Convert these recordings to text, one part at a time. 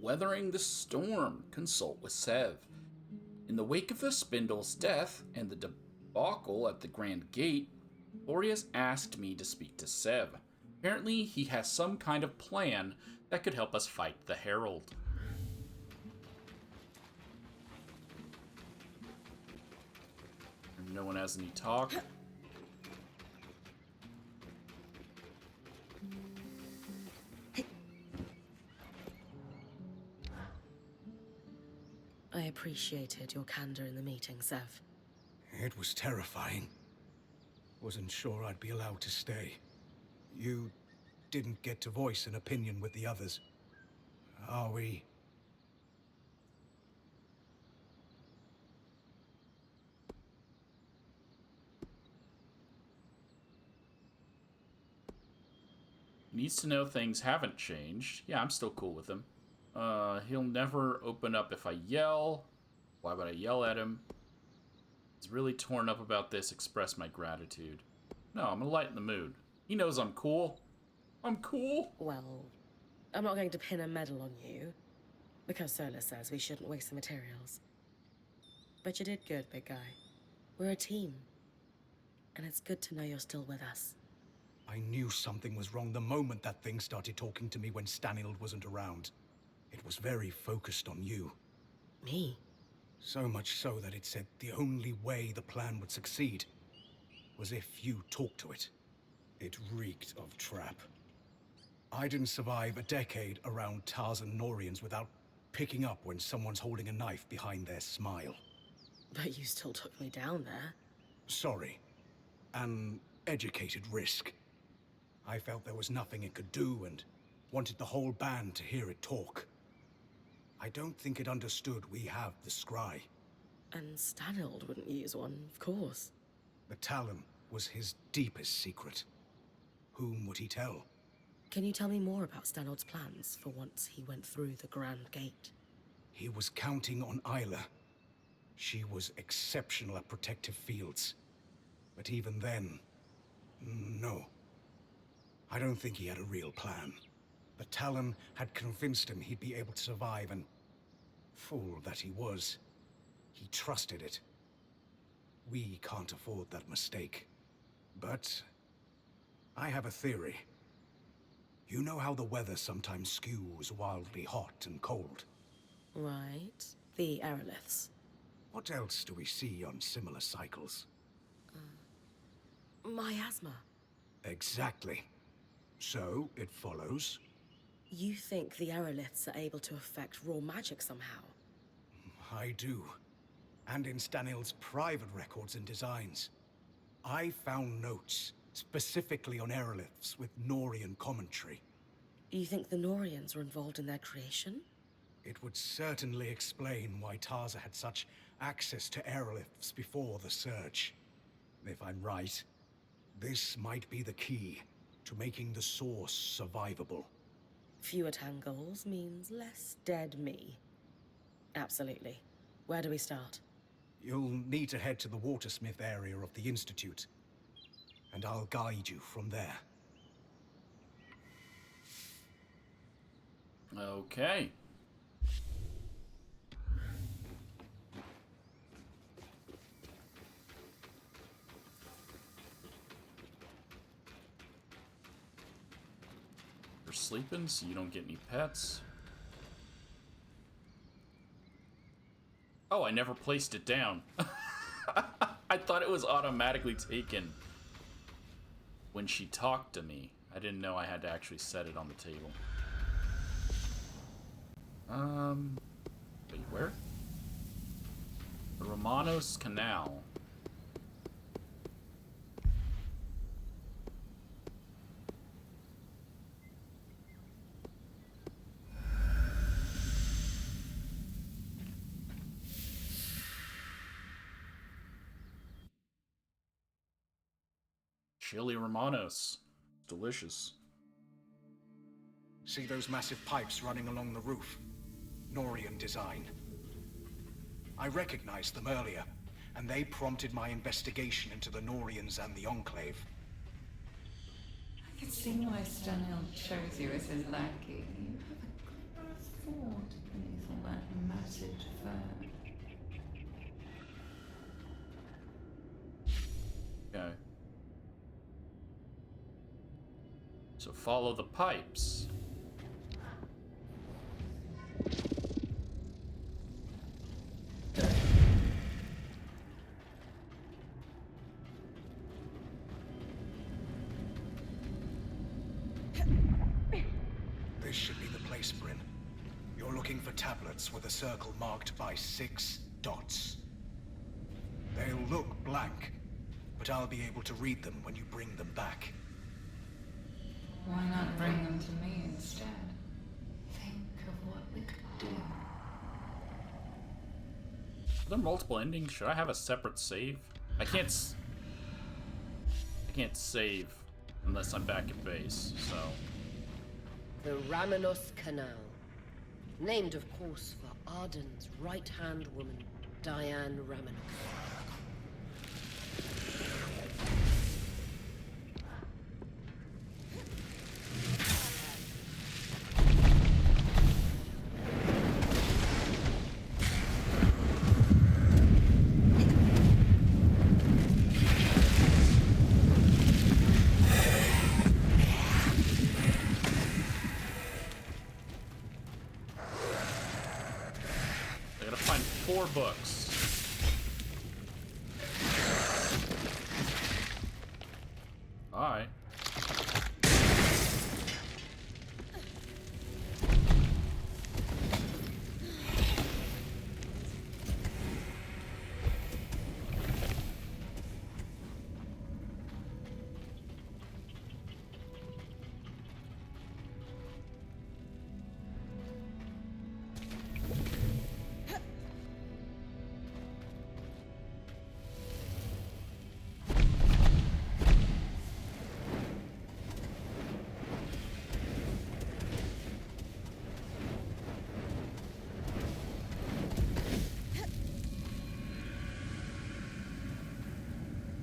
Weathering the storm, consult with Sev. In the wake of the Spindle's death and the debacle at the Grand Gate, Boreas asked me to speak to Sev. Apparently, he has some kind of plan that could help us fight the Herald. No one has any talk. I appreciated your candor in the meeting, Sev. It was terrifying. Wasn't sure I'd be allowed to stay. You didn't get to voice an opinion with the others. Are we... Needs to know things haven't changed. Yeah, I'm still cool with him. He'll never open up if I yell. Why would I yell at him? He's really torn up about this. Express my gratitude. No, I'm gonna lighten the mood. He knows I'm cool. I'm cool. Well, I'm not going to pin a medal on you, because Sola says we shouldn't waste the materials. But you did good, big guy. We're a team. And it's good to know you're still with us. I knew something was wrong the moment that thing started talking to me when Stanild wasn't around. It was very focused on you. Me? So much so that it said the only way the plan would succeed was if you talked to it. It reeked of trap. I didn't survive a decade around Tarzan Norians without picking up when someone's holding a knife behind their smile. But you still took me down there. Sorry. An educated risk. I felt there was nothing it could do and wanted the whole band to hear it talk. I don't think it understood we have the scry. And Stanild wouldn't use one, of course. The Talon was his deepest secret. Whom would he tell? Can you tell me more about Stanild's plans for once he went through the Grand Gate? He was counting on Isla. She was exceptional at protective fields. But even then, no. I don't think he had a real plan. The Talon had convinced him he'd be able to survive, and fool that he was, he trusted it. We can't afford that mistake. But I have a theory. You know how the weather sometimes skews wildly hot and cold? Right. The aeroliths. What else do we see on similar cycles? Miasma. Exactly. So, it follows. You think the aeroliths are able to affect raw magic somehow? I do. And in Stanild's private records and designs. I found notes, specifically on aeroliths with Norian commentary. You think the Norians were involved in their creation? It would certainly explain why Tarza had such access to aeroliths before the Surge. If I'm right, this might be the key to making the source survivable. Fewer tangles means less dead me. Absolutely. Where do we start? You'll need to head to the Watersmith area of the Institute, and I'll guide you from there. Okay. You're sleeping, so you don't get any pets. Oh, I never placed it down. I thought it was automatically taken when she talked to me. I didn't know I had to actually set it on the table. Wait, where? The Romanos Canal. Chili Romanos. Delicious. See those massive pipes running along the roof? Norian design. I recognized them earlier, and they prompted my investigation into the Norians and the Enclave. I can see why Stanhill chose you as his lackey. You have Ford beneath all that matted fur. Okay. So follow the pipes. This should be the place, Bryn. You're looking for tablets with a circle marked by 6 dots. They'll look blank, but I'll be able to read them when you bring them back. Why not bring them to me instead? Think of what we could do. Are there multiple endings? Should I have a separate save? I can't save unless I'm back at base, so... The Ramenos Canal. Named, of course, for Arden's right-hand woman, Diane Ramenos. I gotta find 4 books. Alright.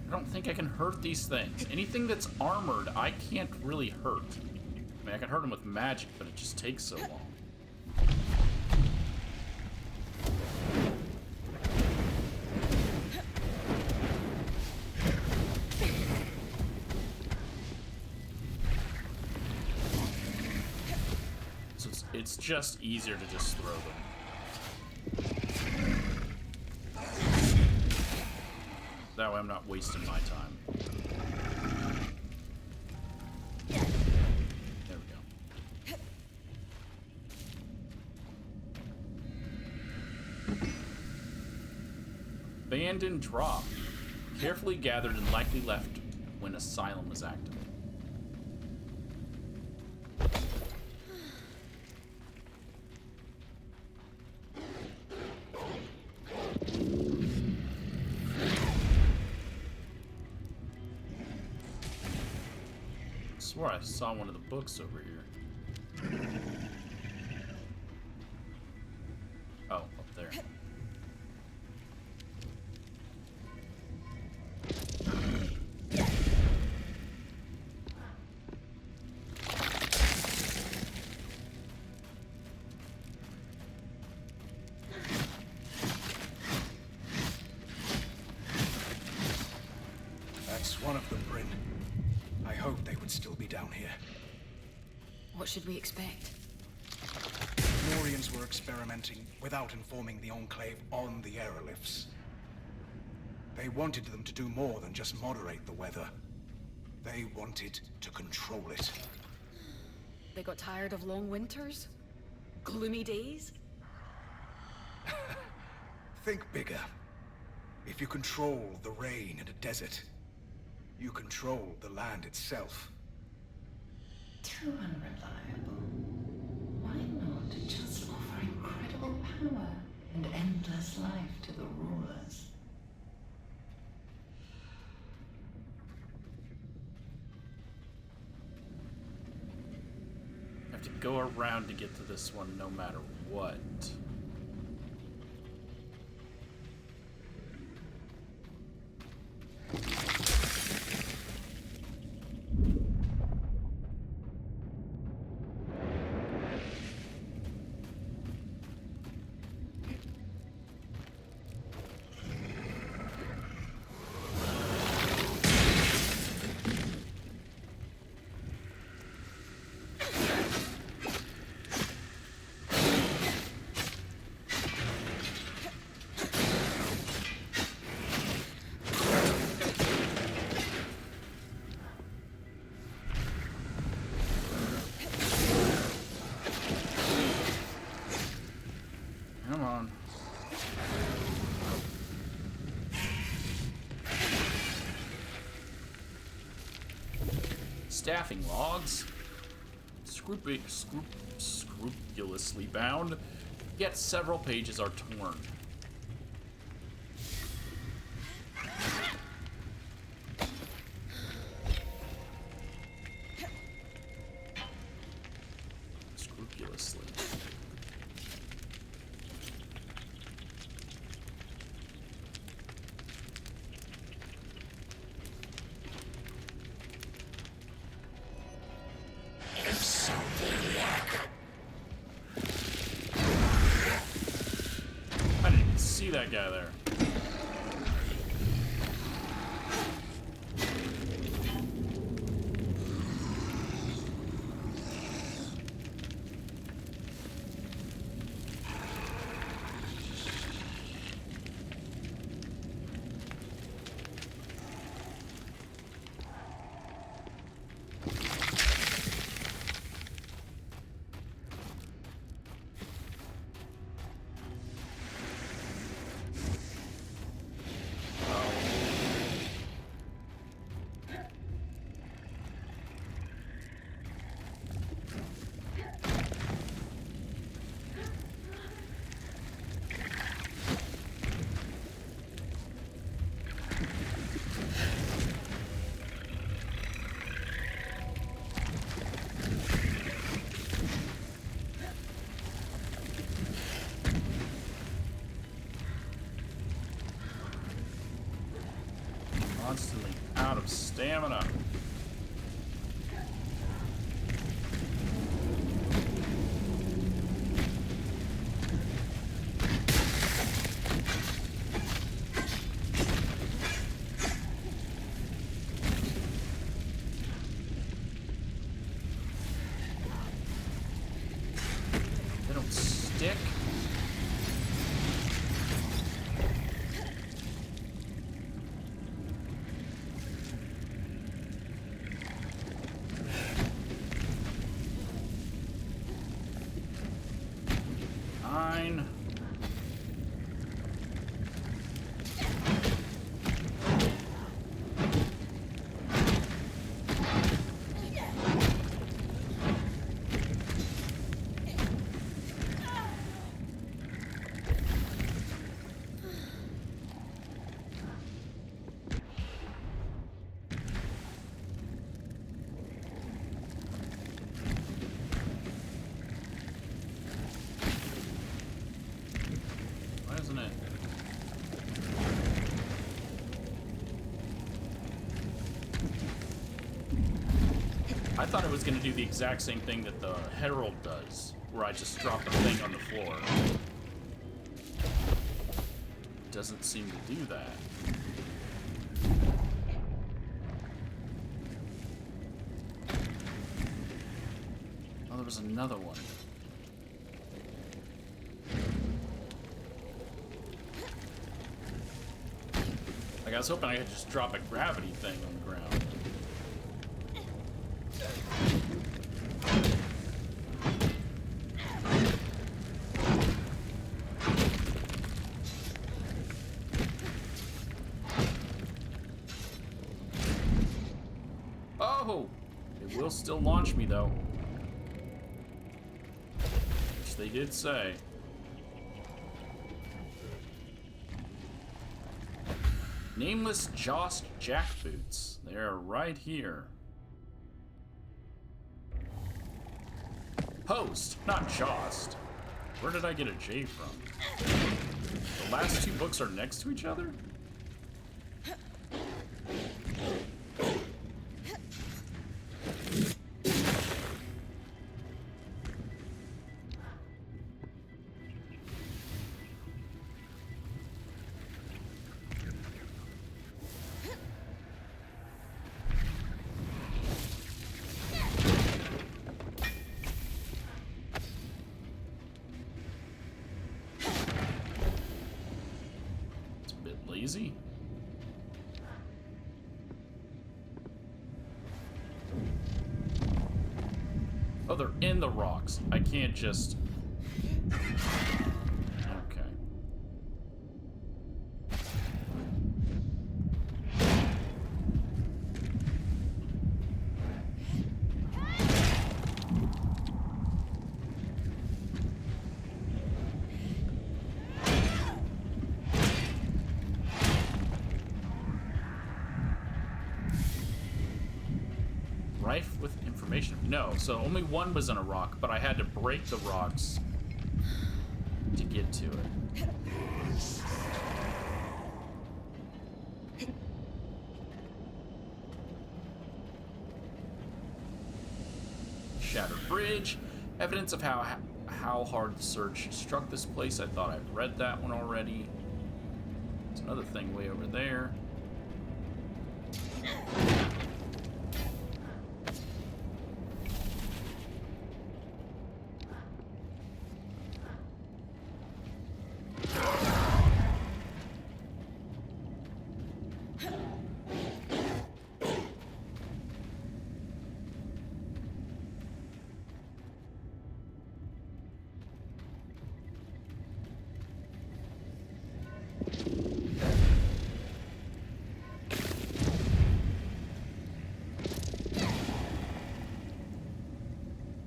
I don't think I can hurt these things. Anything that's armored, I can't really hurt. I mean, I can hurt them with magic, but it just takes so long. So it's just easier to just throw them. That way I'm not wasting my time. There we go. Abandoned drop. Carefully gathered and likely left when Asylum was active. I swore I saw one of the books over here. Oh, up there. That's one of them, Bryn. I hope they would still be down here. What should we expect? Morians were experimenting without informing the Enclave on the aerolifts. They wanted them to do more than just moderate the weather. They wanted to control it. They got tired of long winters? Gloomy days? Think bigger. If you control the rain in a desert, you control the land itself. Too unreliable. Why not just offer incredible power and endless life to the rulers? I have to go around to get to this one no matter what. staffing logs. Scrupulously bound, yet several pages are torn. Scrupulously. I didn't even see that guy there. Constantly out of stamina. They don't stick. Fine. Why isn't it? I thought it was going to do the exact same thing that the Herald does, where I just drop the thing on the floor. It doesn't seem to do that. Oh, there was another one. Like, I was hoping I could just drop a gravity thing on the ground. Oh! It will still launch me, though. Which they did say. Nameless Jost jackboots. They're right here. Post, not Jost. Where did I get a J from? The last two books are next to each other? Lazy? Oh, they're in the rocks. I can't just... Okay. No, so only one was in a rock, but I had to break the rocks to get to it. Shattered bridge. Evidence of how hard the search struck this place. I thought I'd read that one already. There's another thing way over there.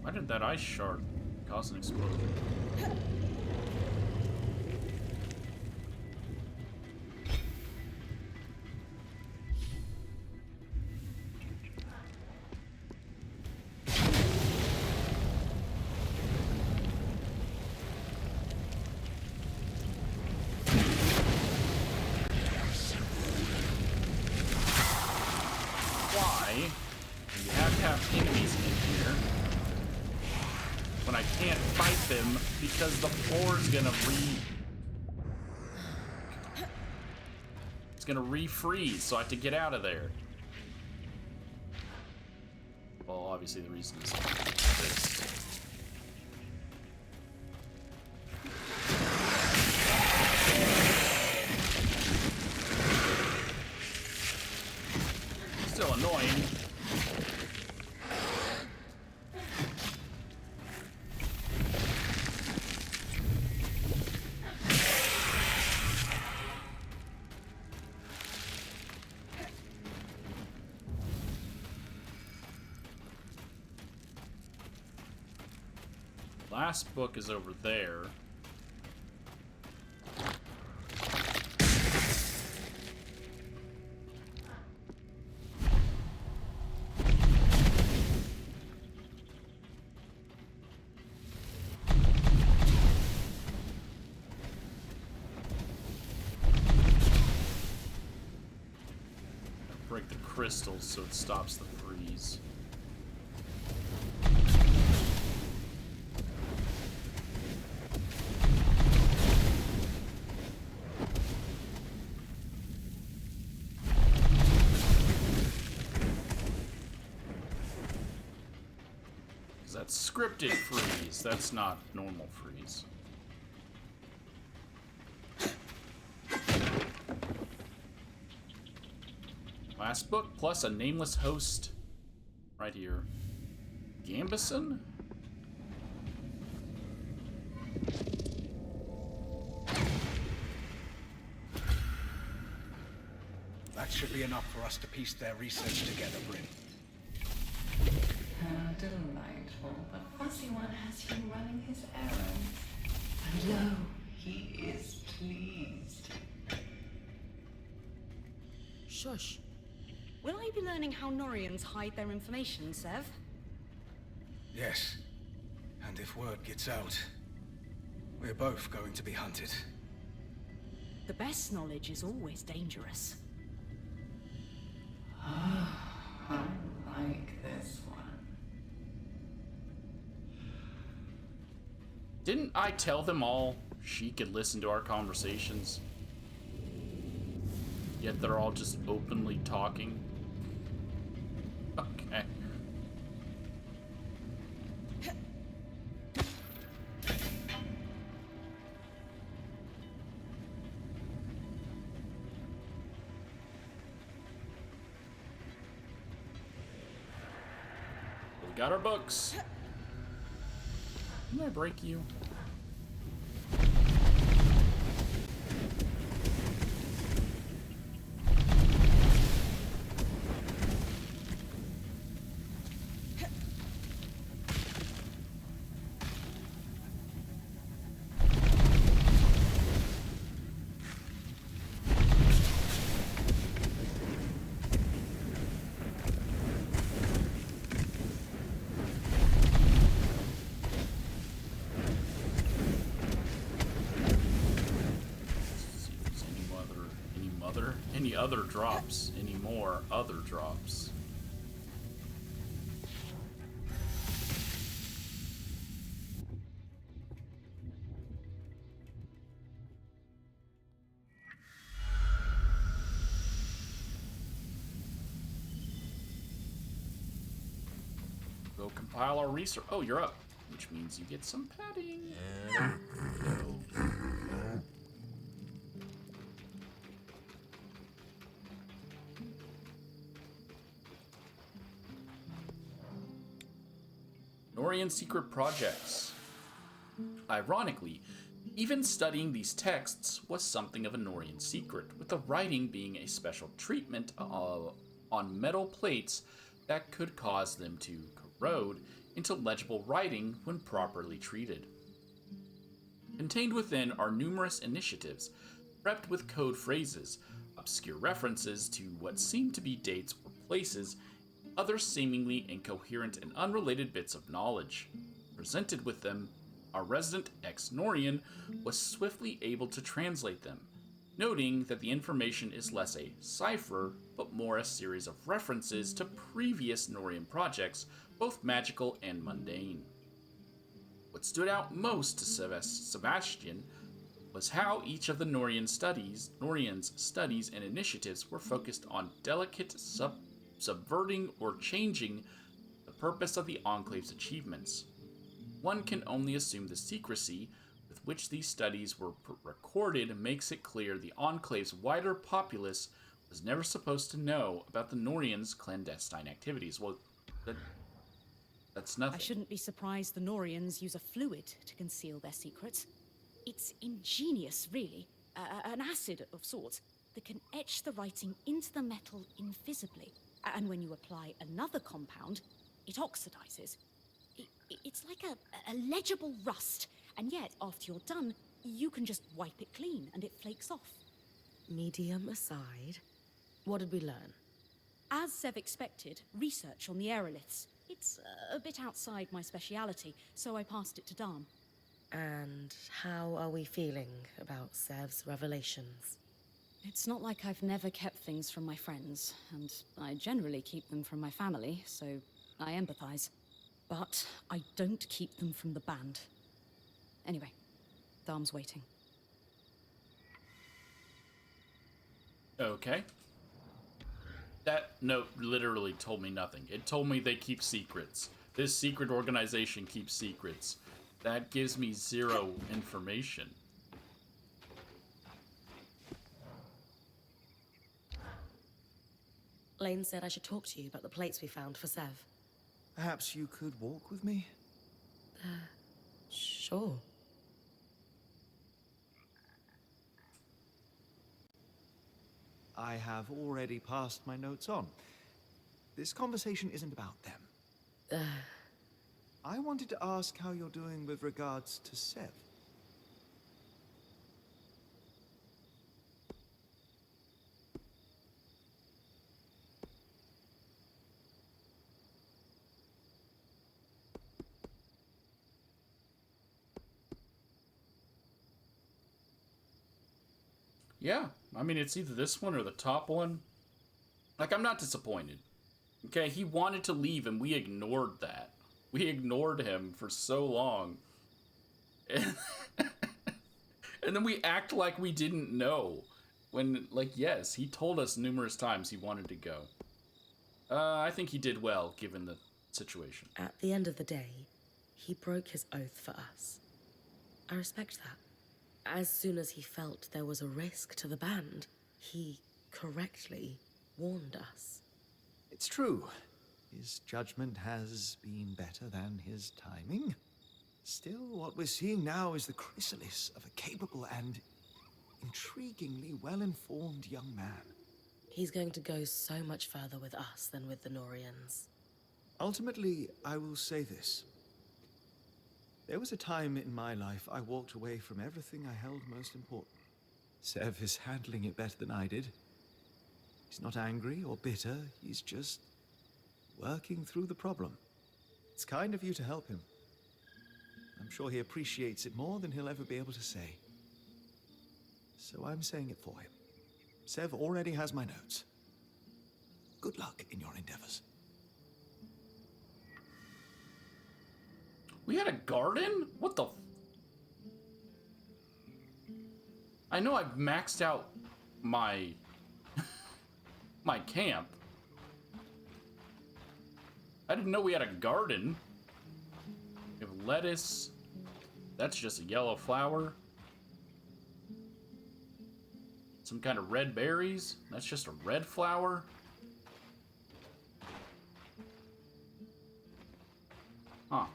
Why did that ice shard cause an explosion? Why do you have to have enemies in here when I can't fight them because the floor's gonna it's gonna refreeze, so I have to get out of there. Well, obviously the reason is this. Still annoying. Last book is over there. Break the crystals so it stops the freeze. That's scripted freeze. That's not normal freeze. Last book plus a nameless host right here. Gambison? That should be enough for us to piece their research together, Bryn. How delightful. The fussy one has you running his errands. And lo, he is pleased. Shush. Will I be learning how Norians hide their information, Sev? Yes. And if word gets out, we're both going to be hunted. The best knowledge is always dangerous. I like this one. Didn't I tell them all she could listen to our conversations? Yet they're all just openly talking. Okay. We got our books. Didn't I break you? other drops. Any more other drops. Go compile our research. Oh, you're up. Which means you get some padding. Norian secret projects. Ironically, even studying these texts was something of a Norian secret, with the writing being a special treatment on metal plates that could cause them to corrode into legible writing when properly treated. Contained within are numerous initiatives, prepped with code phrases, obscure references to what seem to be dates or places, other seemingly incoherent and unrelated bits of knowledge. Presented with them, our resident ex-Norian was swiftly able to translate them, noting that the information is less a cipher, but more a series of references to previous Norian projects, both magical and mundane. What stood out most to Sebastian was how each of the Norian's studies and initiatives were focused on delicate subverting or changing the purpose of the Enclave's achievements. One can only assume the secrecy with which these studies were recorded makes it clear the Enclave's wider populace was never supposed to know about the Norians' clandestine activities. Well, that's nothing. I shouldn't be surprised the Norians use a fluid to conceal their secrets. It's ingenious, really. An acid of sorts that can etch the writing into the metal invisibly. And when you apply another compound, it oxidizes. It's like a legible rust. And yet, after you're done, you can just wipe it clean and it flakes off. Medium aside, what did we learn? As Sev expected, research on the aeroliths. It's a bit outside my speciality, so I passed it to Dam. And how are we feeling about Sev's revelations? It's not like I've never kept things from my friends, and I generally keep them from my family, so I empathize. But I don't keep them from the band. Anyway, Dam's waiting. Okay. That note literally told me nothing. It told me they keep secrets. This secret organization keeps secrets. That gives me zero information. Lane said I should talk to you about the plates we found for Sev. Perhaps you could walk with me? Sure. I have already passed my notes on. This conversation isn't about them. I wanted to ask how you're doing with regards to Sev. Yeah, I mean, it's either this one or the top one. Like, I'm not disappointed. Okay, he wanted to leave and we ignored that. We ignored him for so long. And, and then we act like we didn't know. When, like, yes, he told us numerous times he wanted to go. I think he did well, given the situation. At the end of the day, he broke his oath for us. I respect that. As soon as he felt there was a risk to the band, he correctly warned us. It's true. His judgment has been better than his timing. Still, what we're seeing now is the chrysalis of a capable and intriguingly well-informed young man. He's going to go so much further with us than with the Norians. Ultimately, I will say this. There was a time in my life I walked away from everything I held most important. Sev is handling it better than I did. He's not angry or bitter, he's just working through the problem. It's kind of you to help him. I'm sure he appreciates it more than he'll ever be able to say. So I'm saying it for him. Sev already has my notes. Good luck in your endeavors. We had a garden? What the... I know I've maxed out my... my camp. I didn't know we had a garden. We have lettuce. That's just a yellow flower. Some kind of red berries. That's just a red flower. Huh.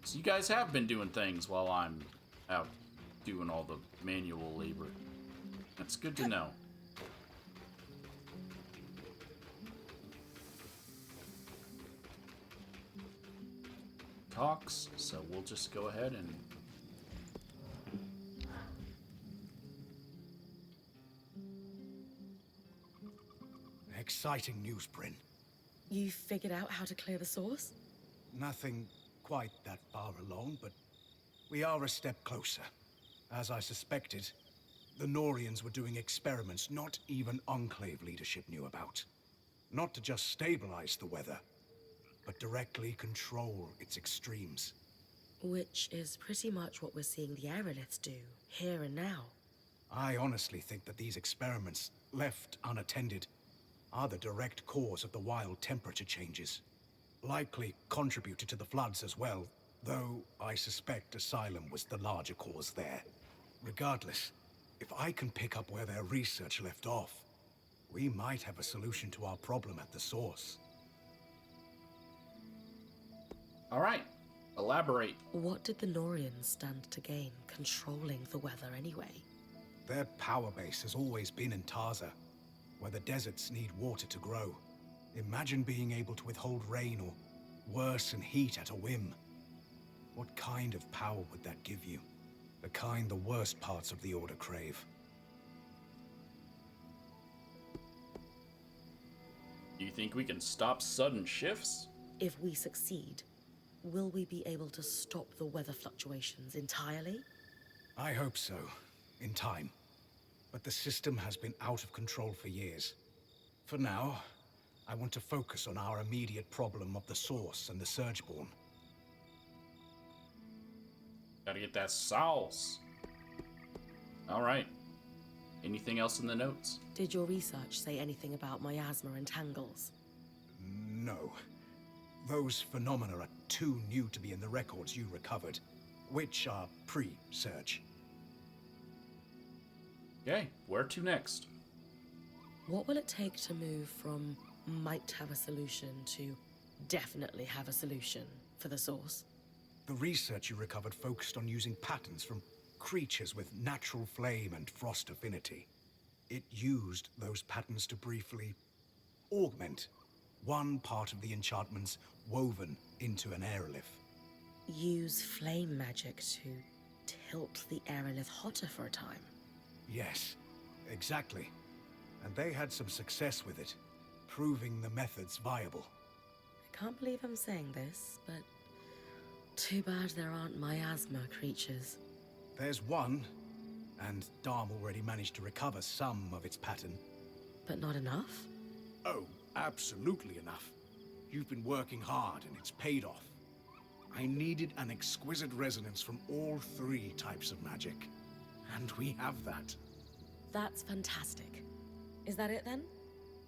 So you guys have been doing things while I'm out doing all the manual labor. That's good to know. Talks, so we'll just go ahead and... Exciting news, Bryn. You figured out how to clear the source? Nothing quite that far along, but we are a step closer. As I suspected, the Norians were doing experiments not even Enclave leadership knew about. Not to just stabilize the weather, but directly control its extremes. Which is pretty much what we're seeing the aeroliths do, here and now. I honestly think that these experiments, left unattended, are the direct cause of the wild temperature changes. Likely contributed to the floods as well, though I suspect Asylum was the larger cause there. Regardless, if I can pick up where their research left off, we might have a solution to our problem at the source. All right, elaborate. What did the Norians stand to gain controlling the weather anyway? Their power base has always been in Taza, where the deserts need water to grow. Imagine being able to withhold rain or worsen heat at a whim. What kind of power would that give you? The kind the worst parts of the Order crave. Do you think we can stop sudden shifts? If we succeed, will we be able to stop the weather fluctuations entirely? I hope so, in time. But the system has been out of control for years. For now, I want to focus on our immediate problem of the Source and the Surgeborn. Gotta get that sauce. All right. Anything else in the notes? Did your research say anything about miasma and tangles? No. Those phenomena are too new to be in the records you recovered, which are pre-search. Okay, where to next? What will it take to move from might have a solution to definitely have a solution for the source? The research you recovered focused on using patterns from creatures with natural flame and frost affinity. It used those patterns to briefly augment one part of the enchantments woven into an aerolith. Use flame magic to tilt the aerolith hotter for a time? Yes, exactly. And they had some success with it, proving the methods viable. I can't believe I'm saying this, but too bad there aren't miasma creatures. There's one, and Dharm already managed to recover some of its pattern. But not enough? Oh, absolutely enough. You've been working hard and it's paid off. I needed an exquisite resonance from all three types of magic. And we have that. That's fantastic. Is that it then?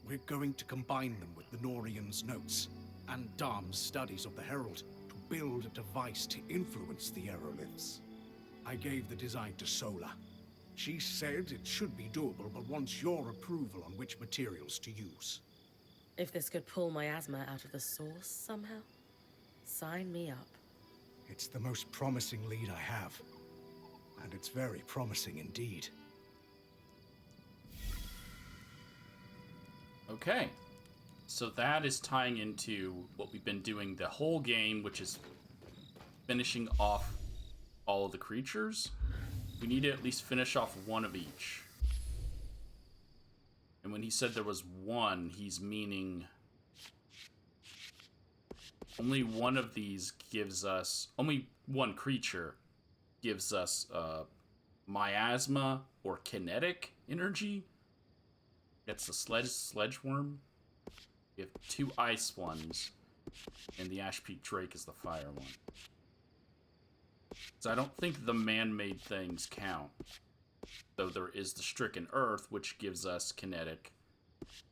We're going to combine them with the Norian's notes and Dharm's studies of the Herald to build a device to influence the aeroliths. I gave the design to Sola. She said it should be doable, but wants your approval on which materials to use. If this could pull miasma out of the source somehow, sign me up. It's the most promising lead I have. And it's very promising indeed. Okay. So that is tying into what we've been doing the whole game, which is finishing off all of the creatures. We need to at least finish off one of each. And when he said there was one, he's meaning only one of these gives us, only one creature gives us miasma or kinetic energy. That's the sledge worm. You have 2 ice ones, and the Ash Peak Drake is the fire one. So I don't think the man-made things count. Though there is the Stricken Earth, which gives us kinetic.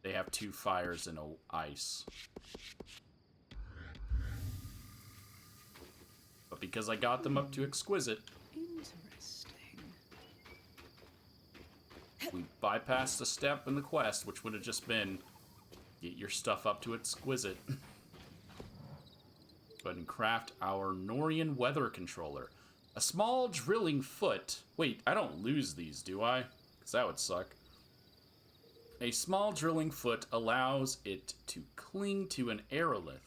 They have 2 fires and a ice. But because I got them up to exquisite, Interesting. we bypassed a step in the quest, which would have just been get your stuff up to exquisite. Go ahead and craft our Norian weather controller. A small drilling foot. Wait, I don't lose these, do I? Because that would suck. A small drilling foot allows it to cling to an aerolith.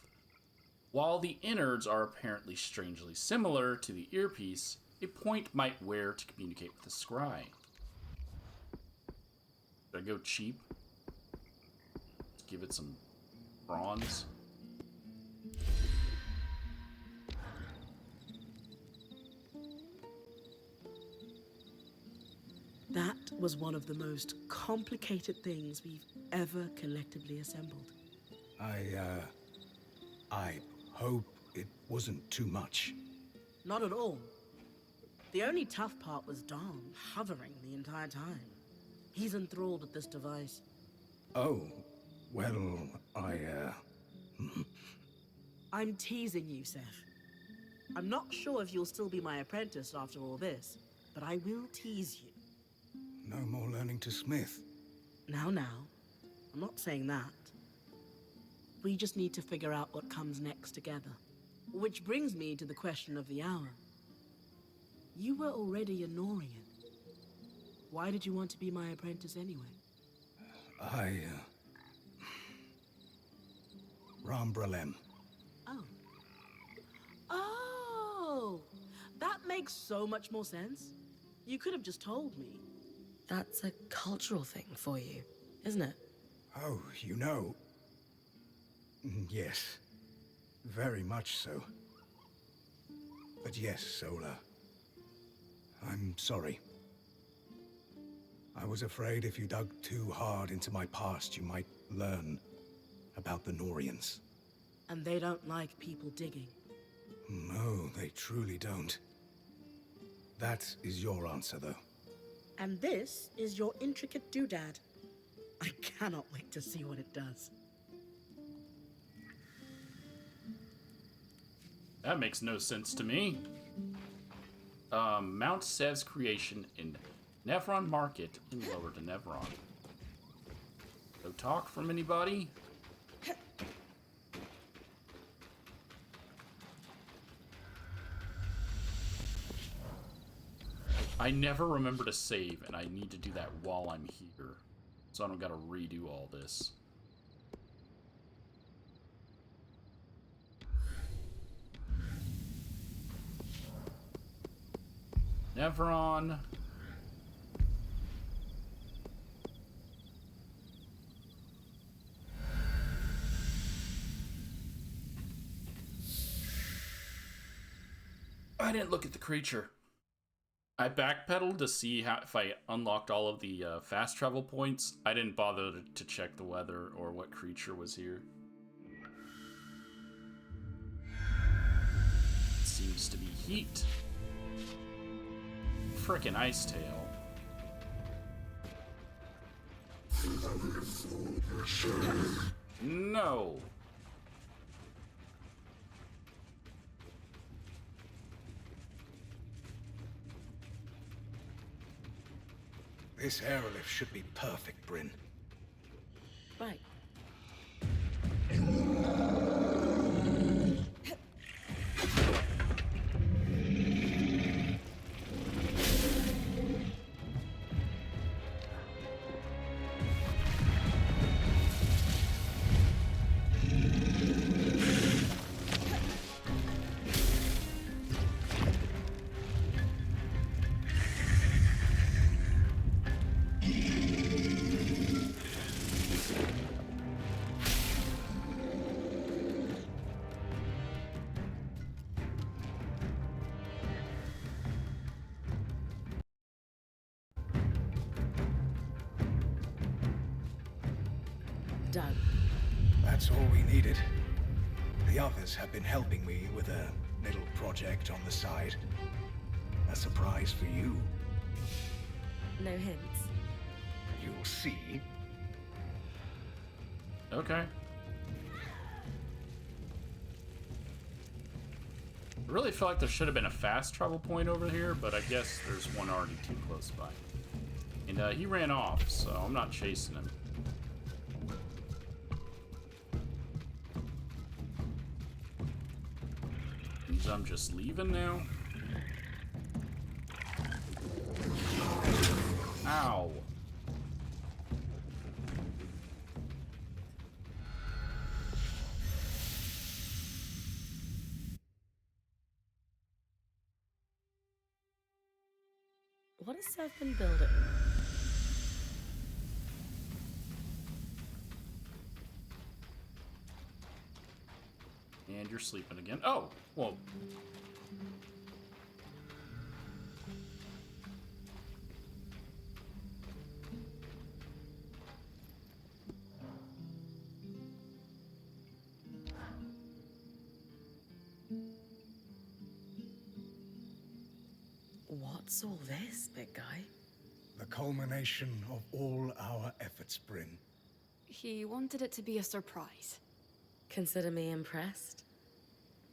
While the innards are apparently strangely similar to the earpiece, a point might wear to communicate with the scry. Should I go cheap? Let's give it some bronze. That was one of the most complicated things we've ever collectively assembled. I hope it wasn't too much. Not at all. The only tough part was Dom hovering the entire time. He's enthralled with this device. Oh, well, I'm teasing you, Seth. I'm not sure if you'll still be my apprentice after all this, but I will tease you. no more learning to smith. Now, I'm not saying that. We just need to figure out what comes next together. Which brings me to the question of the hour. You were already a Norian. Why did you want to be my apprentice anyway? Rambralem. Oh, that makes so much more sense. You could have just told me. That's a cultural thing for you, isn't it? Oh, you know. Yes, very much so. But yes, Sola. I'm sorry. I was afraid if you dug too hard into my past, you might learn about the Norians. And they don't like people digging. No, they truly don't. That is your answer, though. And this is your intricate doodad. I cannot wait to see what it does. That makes no sense to me. Mount Sev's creation in Nevron Market in Lower to Nevron. No talk from anybody? I never remember to save, and I need to do that while I'm here. So I don't gotta redo all this. Nevron. I didn't look at the creature. I backpedaled to see if I unlocked all of the fast travel points. I didn't bother to check the weather or what creature was here. Seems to be heat. Frickin' Ice Tail. No. This aerolift should be perfect, Bryn. Right. done. That's all we needed. The others have been helping me with a little project on the side. A surprise for you. No hints. You'll see. Okay. I really feel like there should have been a fast travel point over here, but I guess there's one already too close by. And he ran off, so I'm not chasing him. Means I'm just leaving now? Ow. What has Sev been building? And you're sleeping again. Oh, well. What's all this, big guy? The culmination of all our efforts, Bryn. He wanted it to be a surprise. Consider me impressed.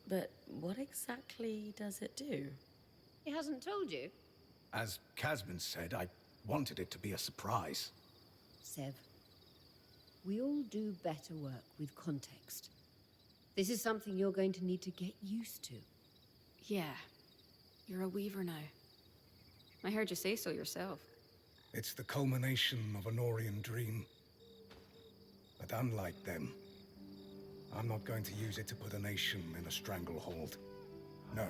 But what exactly does it do? He hasn't told you? As Casman said, I wanted it to be a surprise. Sev, we all do better work with context. This is something you're going to need to get used to. Yeah, you're a weaver now. I heard you say so yourself. It's the culmination of a Norian dream. But unlike them, I'm not going to use it to put a nation in a stranglehold. No.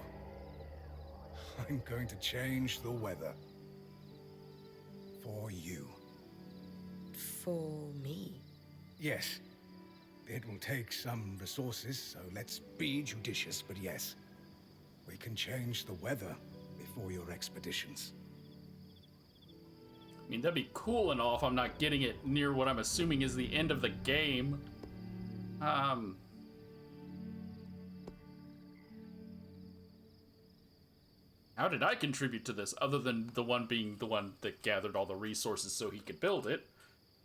I'm going to change the weather. For you. For me? Yes. It will take some resources, so let's be judicious, but yes. We can change the weather before your expeditions. I mean, that'd be cool and all if I'm not getting it near what I'm assuming is the end of the game. How did I contribute to this, other than the one being the one that gathered all the resources so he could build it,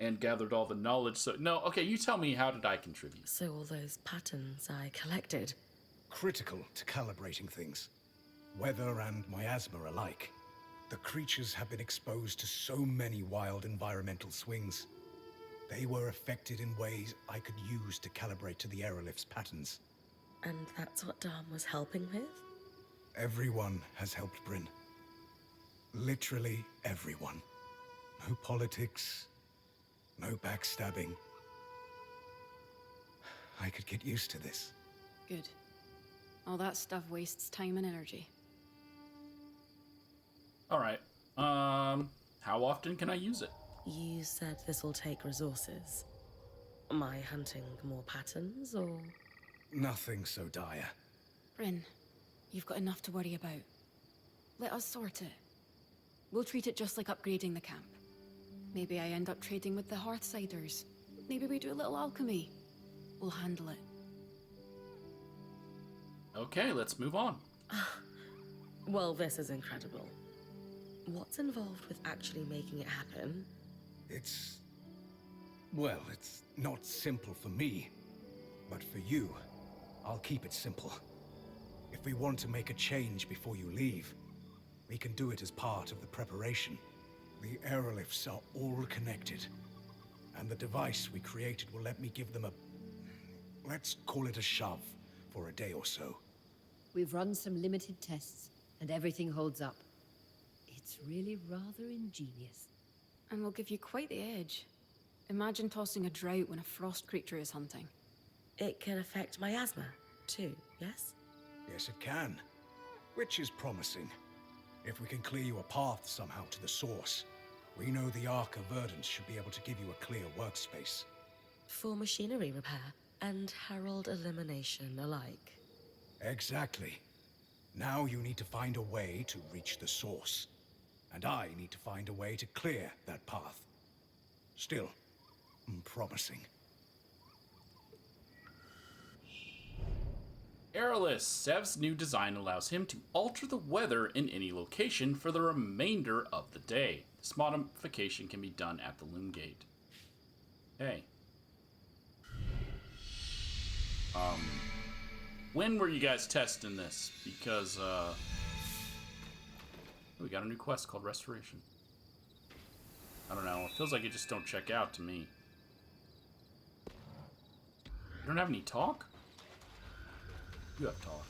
and gathered all the knowledge so... No, okay, you tell me, how did I contribute? So all those patterns I collected. Critical to calibrating things. Weather and miasma alike. The creatures have been exposed to so many wild environmental swings. They were affected in ways I could use to calibrate to the aerolift's patterns. And that's what Dom was helping with? Everyone has helped Bryn. Literally everyone. No politics, no backstabbing. I could get used to this. Good. All that stuff wastes time and energy. Alright, how often can I use it? You said this will take resources. Am I hunting more patterns, or...? Nothing so dire. Bryn, you've got enough to worry about. Let us sort it. We'll treat it just like upgrading the camp. Maybe I end up trading with the Hearthsiders. Maybe we do a little alchemy. We'll handle it. Okay, let's move on. Well, this is incredible. What's involved with actually making it happen? It's... well, it's not simple for me. But for you, I'll keep it simple. If we want to make a change before you leave, we can do it as part of the preparation. The aerolifts are all connected. And the device we created will let me give them a... let's call it a shove for a day or so. We've run some limited tests, and everything holds up. It's really rather ingenious. And we'll give you quite the edge. Imagine tossing a drought when a frost creature is hunting. It can affect miasma, too, yes? Yes, it can. Which is promising. If we can clear you a path somehow to the source, we know the Ark of Verdance should be able to give you a clear workspace. For machinery repair and herald elimination alike. Exactly. Now you need to find a way to reach the source. And I need to find a way to clear that path. Still, promising. Airless. Sev's new design allows him to alter the weather in any location for the remainder of the day. This modification can be done at the loom gate. Okay. When were you guys testing this? Because, we got a new quest called Restoration. I don't know. It feels like it just don't check out to me. You don't have any talk? You have talk.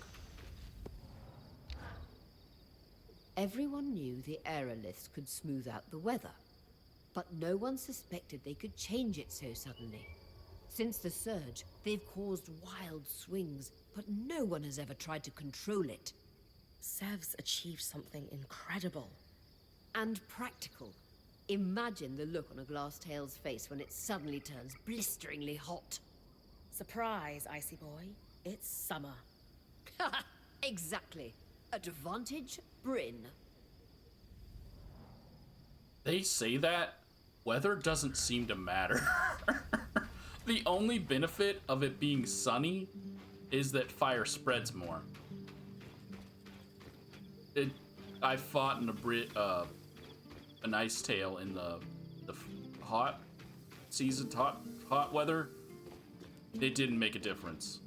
Everyone knew the aeroliths could smooth out the weather, but no one suspected they could change it so suddenly. Since the surge, they've caused wild swings, but no one has ever tried to control it. Sev's achieved something incredible. And practical. Imagine the look on a glass tail's face when it suddenly turns blisteringly hot. Surprise, Icy Boy. It's summer. Exactly. Advantage Bryn. They say that weather doesn't seem to matter. The only benefit of it being sunny is that fire spreads more. I fought in an ice tail in the hot season, hot weather. It didn't make a difference.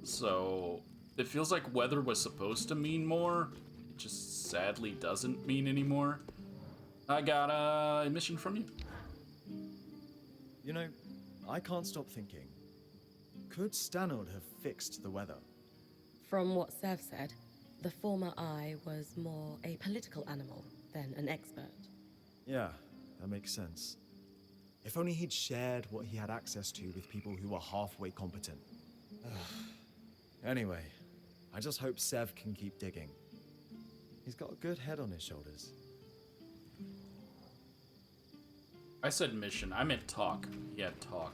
So it feels like weather was supposed to mean more. It just sadly doesn't mean anymore. I got a mission from you. You know, I can't stop thinking. Could Stannard have fixed the weather? From what Sev said, the former I was more a political animal than an expert. Yeah, that makes sense. If only he'd shared what he had access to with people who were halfway competent. Anyway, I just hope Sev can keep digging. He's got a good head on his shoulders. I said mission. I meant talk. He had talk.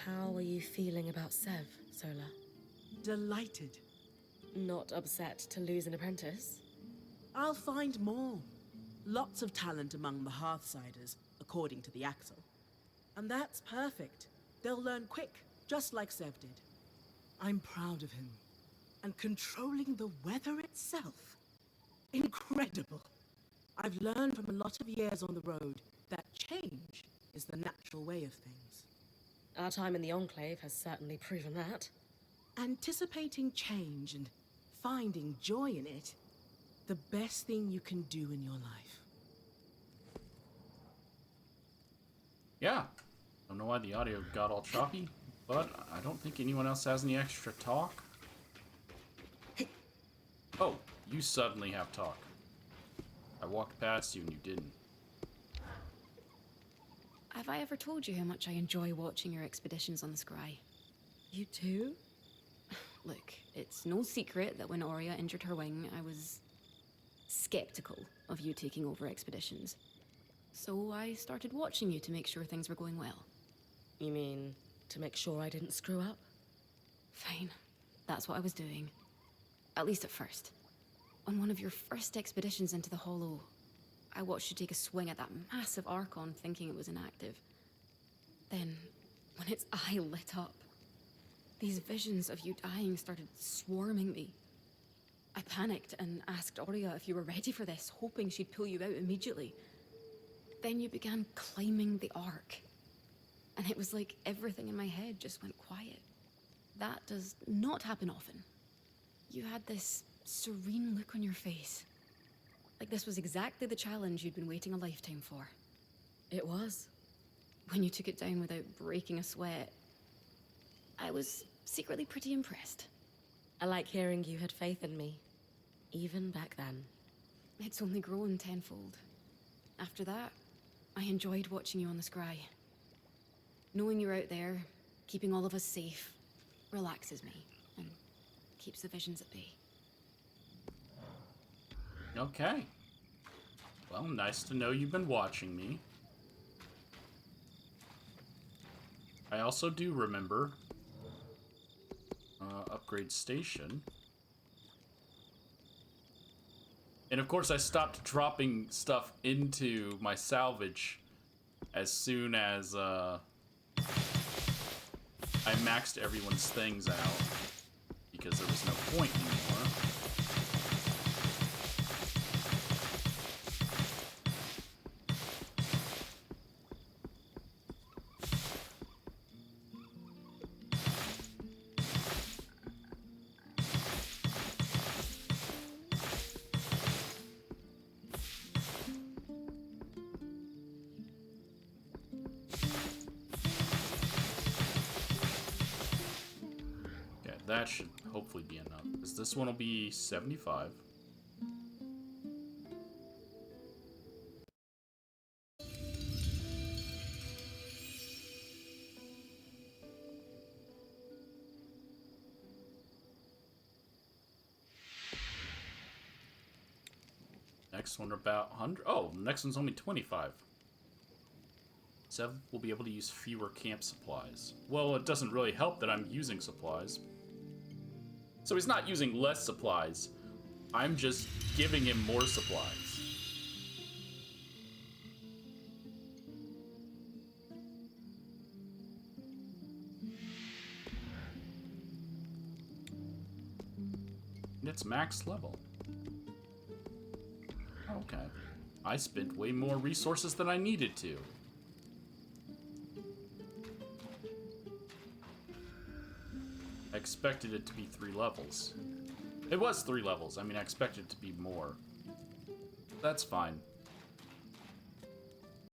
How are you feeling about Sev, Sola? Delighted. Not upset to lose an apprentice? I'll find more. Lots of talent among the Hearthsiders, according to the Axle. And that's perfect. They'll learn quick, just like Sev did. I'm proud of him. And controlling the weather itself. Incredible. I've learned from a lot of years on the road that change is the natural way of things. Our time in the Enclave has certainly proven that. Anticipating change and finding joy in it, the best thing you can do in your life. Yeah. Don't know why the audio got all choppy, but I don't think anyone else has any extra talk. Oh, you suddenly have talk. I walked past you and you didn't. Have I ever told you how much I enjoy watching your expeditions on the Scry? You too? Look, it's no secret that when Aurea injured her wing, I was skeptical of you taking over expeditions. So I started watching you to make sure things were going well. You mean, to make sure I didn't screw up? Fine. That's what I was doing. At least at first. On one of your first expeditions into the Hollow, I watched you take a swing at that massive Archon thinking it was inactive. Then, when its eye lit up, these visions of you dying started swarming me. I panicked and asked Aurea if you were ready for this, hoping she'd pull you out immediately. Then you began climbing the Ark. And it was like everything in my head just went quiet. That does not happen often. You had this serene look on your face. Like this was exactly the challenge you'd been waiting a lifetime for. It was. When you took it down without breaking a sweat, I was secretly pretty impressed. I like hearing you had faith in me, even back then. It's only grown tenfold. After that, I enjoyed watching you on the Scry. Knowing you're out there, keeping all of us safe, relaxes me and keeps the visions at bay. Okay. Well, nice to know you've been watching me. I also do remember upgrade station. And of course I stopped dropping stuff into my salvage as soon as I maxed everyone's things out because there was no point anymore. That should hopefully be enough. Because this one will be 75. Next one about 100. Oh, the next one's only 25. Sev will be able to use fewer camp supplies. Well, it doesn't really help that I'm using supplies. So he's not using less supplies. I'm just giving him more supplies. And it's max level. Okay. I spent way more resources than I needed to. I expected it to be 3 levels. It was 3 levels. I mean, I expected it to be more. That's fine.